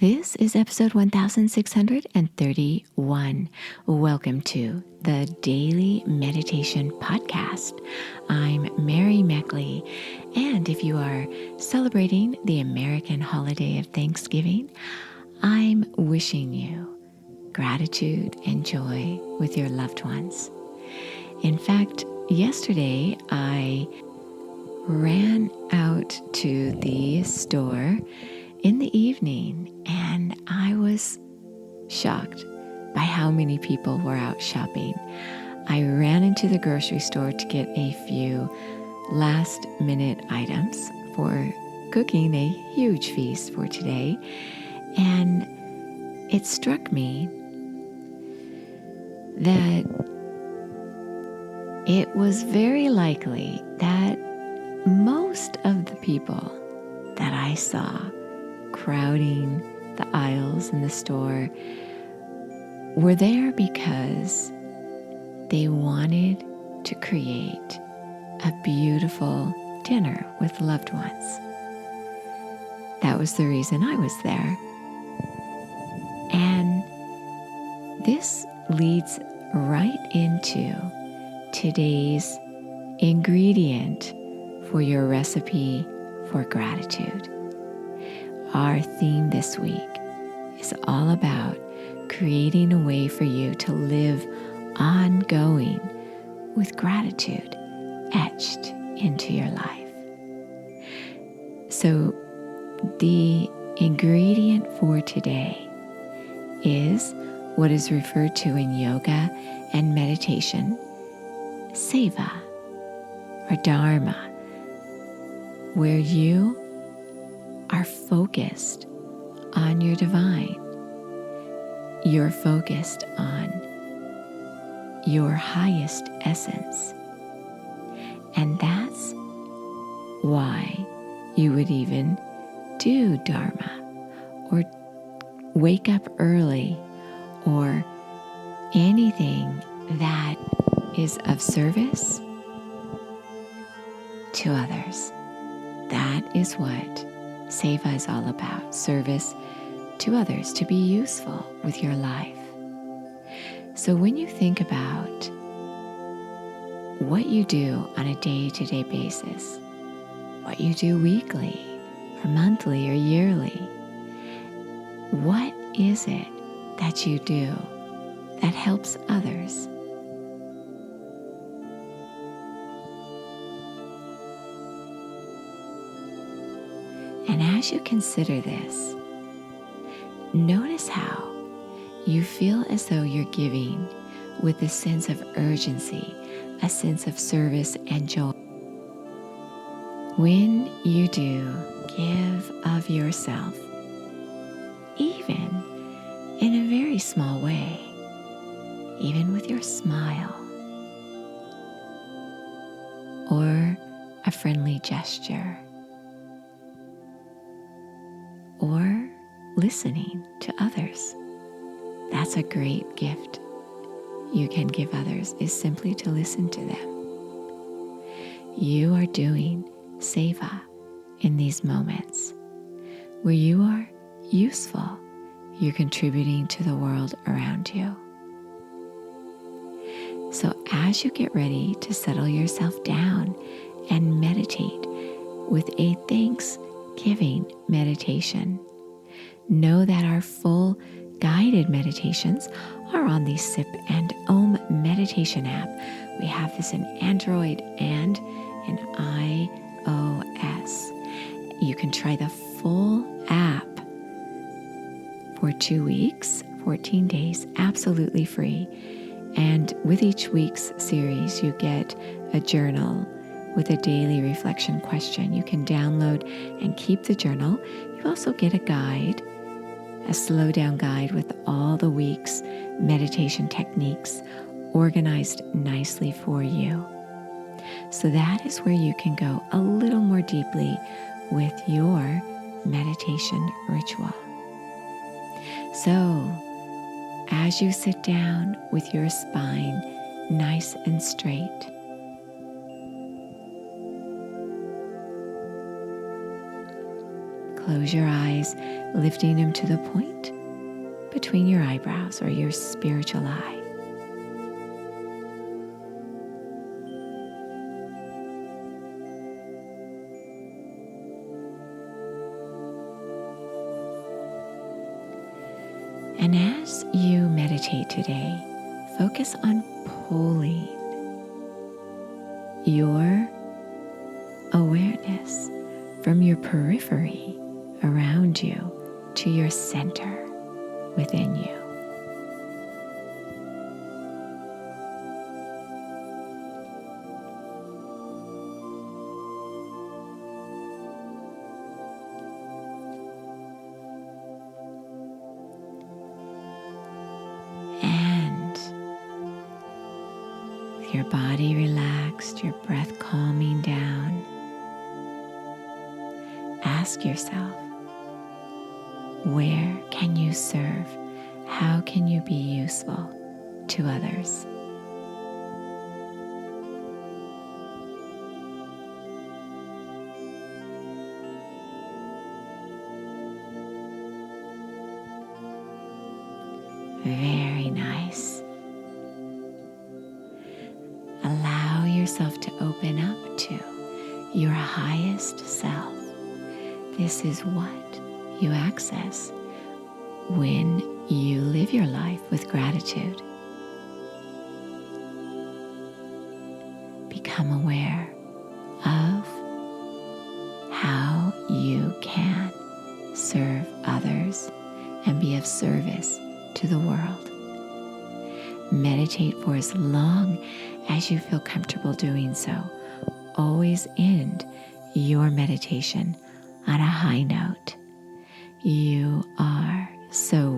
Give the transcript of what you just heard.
This is episode 1631. Welcome to the Daily Meditation Podcast. I'm Mary Meckley, and if you are celebrating the American holiday of Thanksgiving, I'm wishing you gratitude and joy with your loved ones. In fact, yesterday I ran out to the store in the evening, and I was shocked by how many people were out shopping. I ran into the grocery store to get a few last minute items for cooking a huge feast for today, and it struck me that it was very likely that most of the people that I saw crowding the aisles in the store were there because they wanted to create a beautiful dinner with loved ones. That was the reason I was there. And this leads right into today's ingredient for your recipe for gratitude. Our theme this week is all about creating a way for you to live ongoing with gratitude etched into your life. So the ingredient for today is what is referred to in yoga and meditation, seva or dharma, where you are focused on your divine. You're focused on your highest essence. And that's why you would even do dharma or wake up early or anything that is of service to others. That is what seva is all about, service to others, to be useful with your life. So when you think about what you do on a day-to-day basis, what you do weekly or monthly or yearly, what is it that you do that helps others? And as you consider this, notice how you feel as though you're giving with a sense of urgency, a sense of service and joy. When you do give of yourself, even in a very small way, even with your smile or a friendly gesture, or listening to others. That's a great gift you can give others, is simply to listen to them. You are doing seva in these moments where you are useful. You're contributing to the world around you. So as you get ready to settle yourself down and meditate with a Thanksgiving meditation, know that our full guided meditations are on the SIP and Om meditation app. We have this in Android and in iOS. You can try the full app for 2 weeks, 14 days, absolutely free. And with each week's series, you get a journal with a daily reflection question. You can download and keep the journal. You also get a guide, a slow down guide with all the week's meditation techniques organized nicely for you. So that is where you can go a little more deeply with your meditation ritual. So as you sit down with your spine nice and straight, close your eyes, lifting them to the point between your eyebrows or your spiritual eye. And as you meditate today, focus on pulling your awareness from your periphery around you to your center within you. And with your body relaxed, your breath calming down, ask yourself, where can you serve? How can you be useful to others? Very nice. Allow yourself to open up to your highest self. This is what you access when you live your life with gratitude. Become aware of how you can serve others and be of service to the world. Meditate for as long as you feel comfortable doing so. Always end your meditation on a high note. You are so